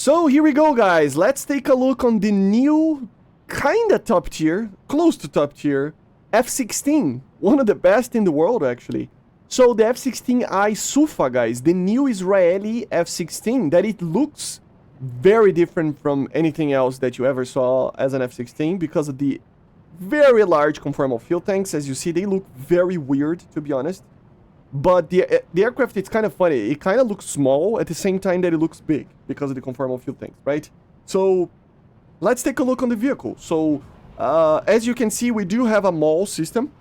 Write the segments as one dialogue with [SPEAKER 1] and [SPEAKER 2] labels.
[SPEAKER 1] So here we go, guys. Let's take a look on the new, kinda top tier, close to top tier, F-16. One of the best in the world, actually. So the F-16I SUFA, guys, the new Israeli F-16, that it looks very different from anything else that you ever saw as an F-16 because of the very large conformal fuel tanks. As you see, they look very weird, to be honest. But the aircraft, it's kind of funny. It kind of looks small at the same time that it looks big because of the conformal fuel tanks, right? So let's take a look on the vehicle. So as you can see, we do have a MAL system,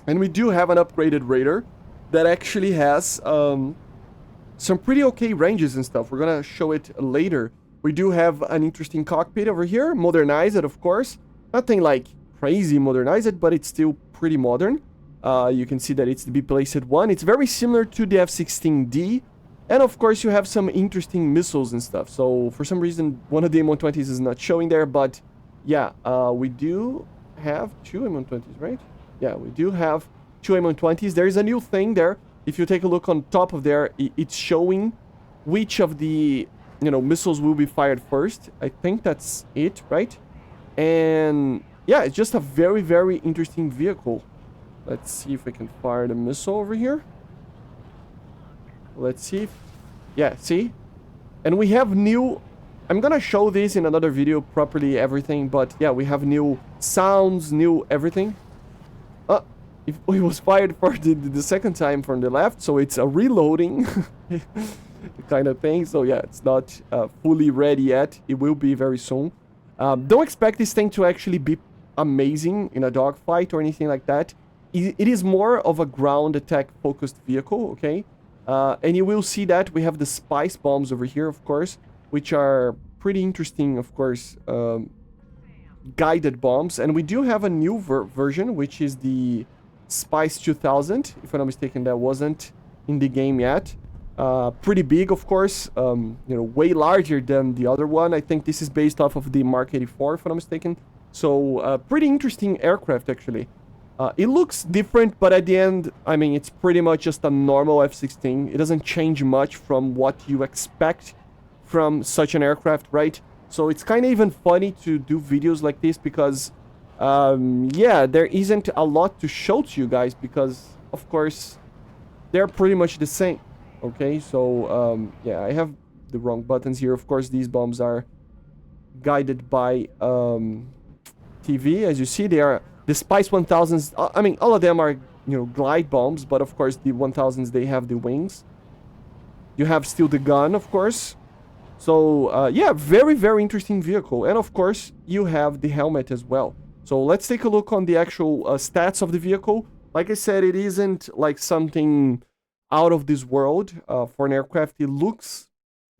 [SPEAKER 1] and we do have an upgraded radar that actually has some pretty okay ranges and stuff. We're gonna show it later. We do have an interesting cockpit over here, modernized, of course. Nothing like crazy modernized, but it's still pretty modern. You can see that it's the B-placed one. It's very similar to the F-16D. And of course, you have some interesting missiles and stuff. So for some reason, one of the M120s is not showing there. But yeah, we do have two M120s, right? Yeah, we do have two M120s. There is a new thing there. If you take a look on top of there, it's showing which of the, missiles will be fired first. I think that's it, right? And yeah, it's just a very, very interesting vehicle. Let's see if I can fire the missile over here. Let's see if... Yeah, see? And we have new... I'm gonna show this in another video, properly everything, but yeah, we have new sounds, new everything. It was fired for the second time from the left, so it's a reloading kind of thing. So yeah, it's not fully ready yet. It will be very soon. Don't expect this thing to actually be amazing in a dogfight or anything like that. It is more of a ground attack focused vehicle, okay? And you will see that we have the spice bombs over here, of course, which are pretty interesting, of course, guided bombs. And we do have a new version, which is the Spice 2000. If I'm not mistaken, that wasn't in the game yet. Pretty big, of course, way larger than the other one. I think this is based off of the Mark 84, if I'm not mistaken. So, pretty interesting aircraft, actually. It looks different, but at the end, I mean, it's pretty much just a normal F-16. It doesn't change much from what you expect from such an aircraft, right? So it's kind of even funny to do videos like this because, yeah, there isn't a lot to show to you guys because, of course, they're pretty much the same, okay? So, yeah, I have the wrong buttons here. Of course, these bombs are guided by TV. As you see, they are... The Spice 1000s, I mean, all of them are, glide bombs, but of course the 1000s, they have the wings. You have still the gun, of course. So, yeah, very, very interesting vehicle. And of course, you have the helmet as well. So let's take a look on the actual stats of the vehicle. Like I said, it isn't like something out of this world for an aircraft. It looks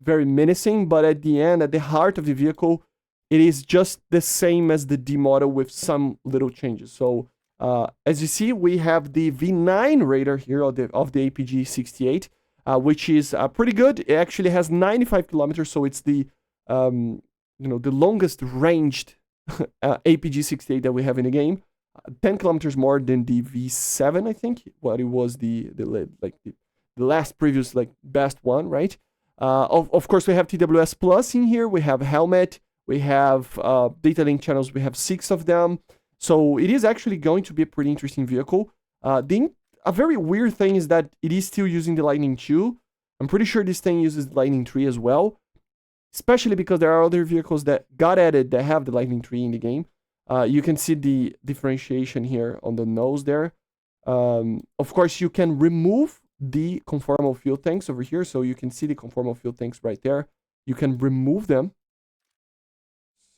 [SPEAKER 1] very menacing, but at the end, at the heart of the vehicle, it is just the same as the D model with some little changes. So, as you see, we have the V9 radar here of the APG-68, which is pretty good. It actually has 95 kilometers, so it's the, the longest ranged APG-68 that we have in the game. 10 kilometers more than the V7, I think. What it was the last previous best one, right? Of course, we have TWS Plus in here. We have helmet. We have data link channels. We have 6 of them. So it is actually going to be a pretty interesting vehicle. A very weird thing is that it is still using the Lightning 2. I'm pretty sure this thing uses the Lightning 3 as well. Especially because there are other vehicles that got added that have the Lightning 3 in the game. You can see the differentiation here on the nose there. Of course, you can remove the conformal fuel tanks over here. So you can see the conformal fuel tanks right there. You can remove them.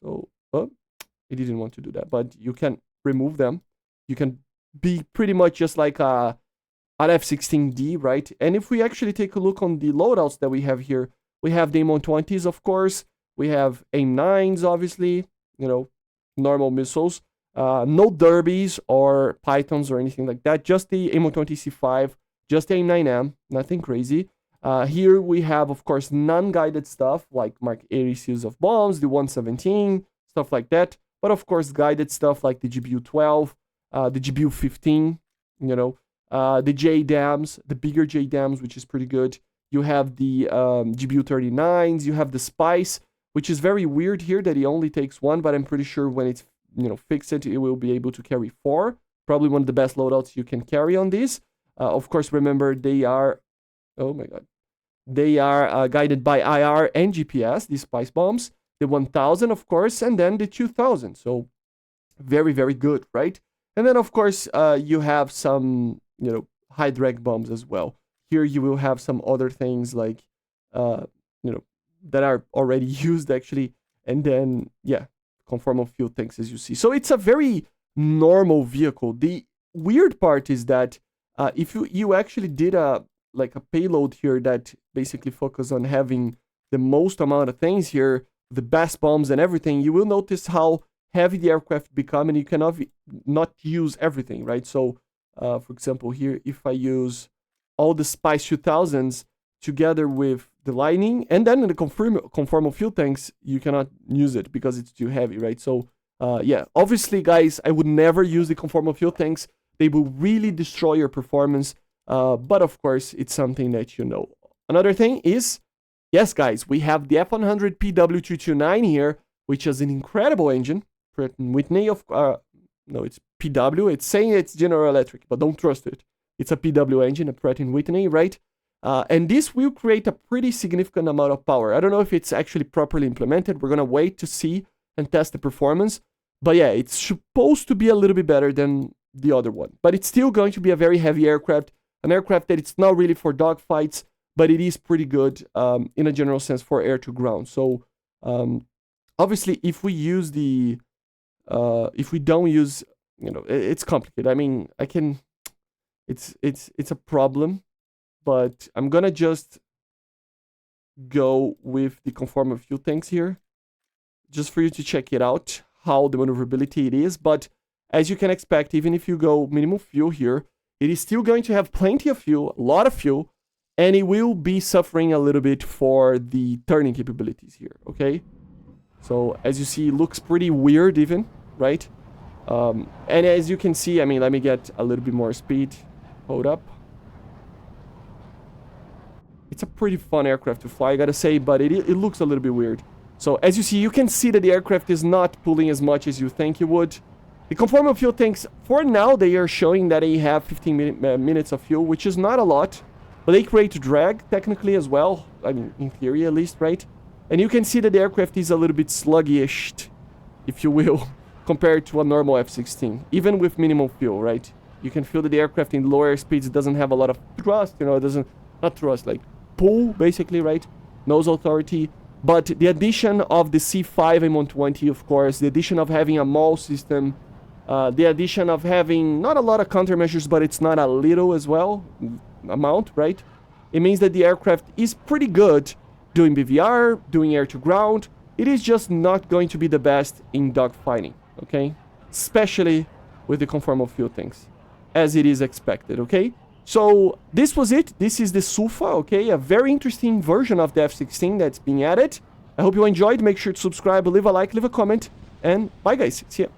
[SPEAKER 1] So, it didn't want to do that, but you can remove them. You can be pretty much just like an F-16D, right? And if we actually take a look on the loadouts that we have here, we have the M120s, of course. We have AIM-9s, obviously, normal missiles. No Derbies or Pythons or anything like that. Just the M120C5, just the AIM-9M, nothing crazy. Here we have, of course, non-guided stuff like Mark 80 series of bombs, the 117, stuff like that. But of course, guided stuff like the GBU-12, the GBU-15, the JDAMs, the bigger JDAMs, which is pretty good. You have the GBU-39s, you have the Spice, which is very weird here that he only takes 1, but I'm pretty sure when it's, fixed, it will be able to carry 4. Probably one of the best loadouts you can carry on this. Of course, remember, they are, oh my god, they are guided by IR and GPS, these spice bombs. The 1000, of course, and then the 2000. So very, very good, right? And then, of course, you have some, high drag bombs as well. Here you will have some other things like, that are already used, actually. And then, yeah, conformal fuel tanks, as you see. So it's a very normal vehicle. The weird part is that if you actually did a payload here that basically focus on having the most amount of things here, the best bombs and everything, you will notice how heavy the aircraft become, and you cannot not use everything, right? So, for example, here, if I use all the Spice 2000s together with the Lightning, and then in the conformal fuel tanks, you cannot use it because it's too heavy, right? So, yeah, obviously, guys, I would never use the conformal fuel tanks. They will really destroy your performance, but of course, it's something that you know. Another thing is, yes, guys, we have the F-100 PW229 here, which is an incredible engine. Pratt & Whitney, no, it's PW. It's saying it's General Electric, but don't trust it. It's a PW engine, a Pratt & Whitney, right? And this will create a pretty significant amount of power. I don't know if it's actually properly implemented. We're going to wait to see and test the performance. But yeah, it's supposed to be a little bit better than the other one. But it's still going to be a very heavy aircraft, an aircraft that it's not really for dogfights, but it is pretty good in a general sense for air to ground. So obviously, if we use the, if we don't use, it's complicated. I mean, it's a problem, but I'm gonna just go with the conformal fuel tanks here, just for you to check it out, how the maneuverability it is. But as you can expect, even if you go minimum fuel here, it is still going to have plenty of fuel, a lot of fuel, and it will be suffering a little bit for the turning capabilities here, okay? So, as you see, it looks pretty weird even, right? And as you can see, I mean, let me get a little bit more speed. Hold up. It's a pretty fun aircraft to fly, I gotta say, but it looks a little bit weird. So, as you see, you can see that the aircraft is not pulling as much as you think it would. The conformal fuel tanks, for now, they are showing that they have 15 minutes of fuel, which is not a lot. But they create drag, technically, as well. I mean, in theory, at least, right? And you can see that the aircraft is a little bit sluggish, if you will, compared to a normal F-16. Even with minimal fuel, right? You can feel that the aircraft in lower speeds doesn't have a lot of thrust, it doesn't, not thrust, like pull, basically, right? Nose authority. But the addition of the C5 M120, of course, the addition of having a MAL system, the addition of having not a lot of countermeasures, but it's not a little as well, amount, right? It means that the aircraft is pretty good doing BVR, doing air to ground. It is just not going to be the best in dogfighting, okay? Especially with the conformal fuel tanks, as it is expected, okay? So this was it. This is the SUFA, okay? A very interesting version of the F-16 that's being added. I hope you enjoyed. Make sure to subscribe, leave a like, leave a comment, and bye, guys. See ya.